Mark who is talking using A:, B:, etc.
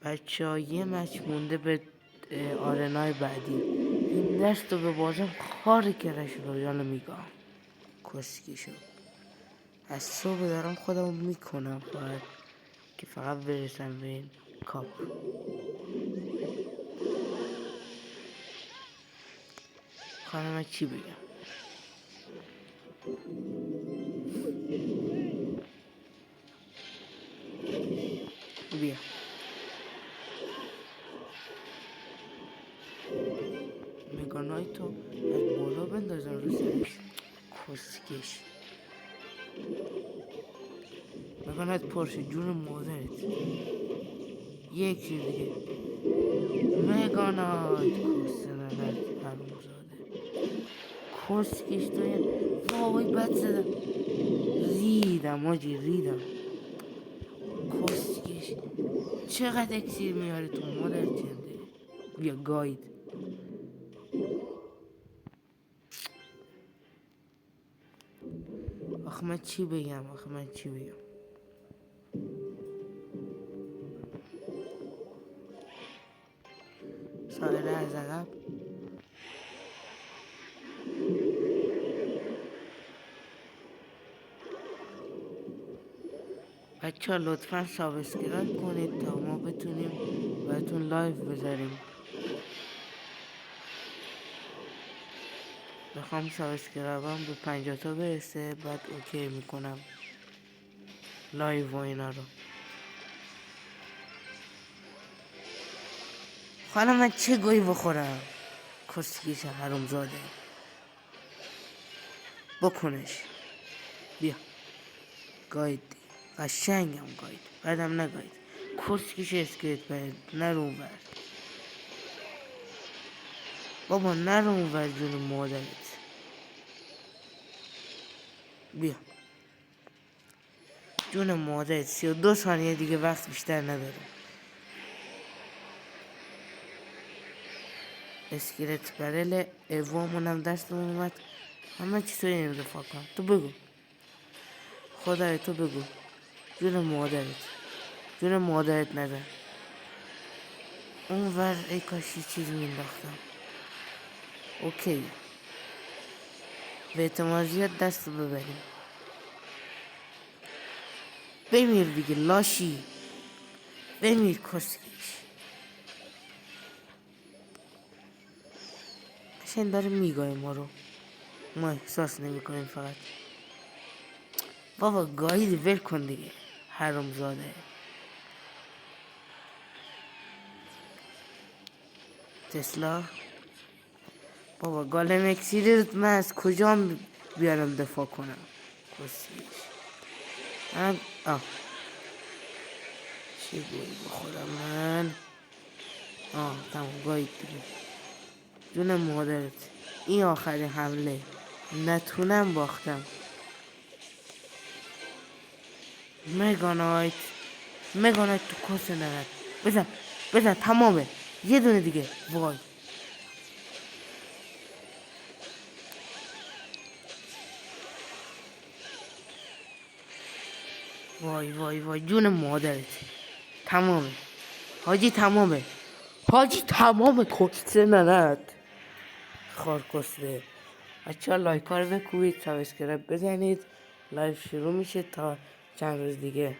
A: بچه ها یه مچ مونده به آرنای بعدی. این دست رو به بازم خار کرش رویال میگم کسکی شد. از صبح دارم خودم میکنم فقط که فقط برسم به این کاپ. خانم چی بگم؟ بیا مگانایتو از بالا بندازم رو سرش کسکش. مگانایت پرشه جون مادرت. یکی دیگه مگانایت کسنالت حروم زاده کسکش توی وای بد زدم ریدم آجی ریدم کسکش. چقدر اکسیر میاره تو مادر جنده. بیا گاید. آخه من چی بگم سایره از عقب. بچه ها لطفا سابسکرایب کنید تا ما بتونیم براتون لایف بذاریم. میخوام سابسکرایبم به 50 تا برسه بعد اوکی میکنم لایو و اینا رو. حالا من چه گویی بخورم کسکیش حرومزاده. بکنش. بیا گاید قشنگم گاید بعدم نگاید کسکیش اسکریت باید نرو اونور. بابا نرو اونور جون مادرت. بیا جون مادرت 32 ثانیه دیگه وقت بیشتر ندارم. اسکلت برل اوامونم دستمون اومد. همه چطوری این دفاع کنم تو بگو. خدای تو بگو. جون مادرت نزن اون ور. ای کاشی چیز مینداختم. اوکی به اعتماد زیاد دست رو ببریم. بمیر دیگه لاشی بمیر کسکش. قشنگ داره میگاه ما رو. ما احساس نمی کنیم فقط. بابا گاهی ول کن دیگه حروم زاده. تسلا بابا گالم اکسیری من از کجا بیارم دفاع کنم کسکش. من چی گویی بخورم من. تمام گاهی دیگه جون مادرت. این آخرین حمله نتونم باختم. مگانایت تو کس نرد. بزن تمامه. یه دونه دیگه. وای جون مادرت. تمامه حاجی تمامه کسه نرد خار کسه. بچه ها لایک ها رو بکوبید سابسکرایب بزنید. لایف شروع میشه تا چند روز دیگه.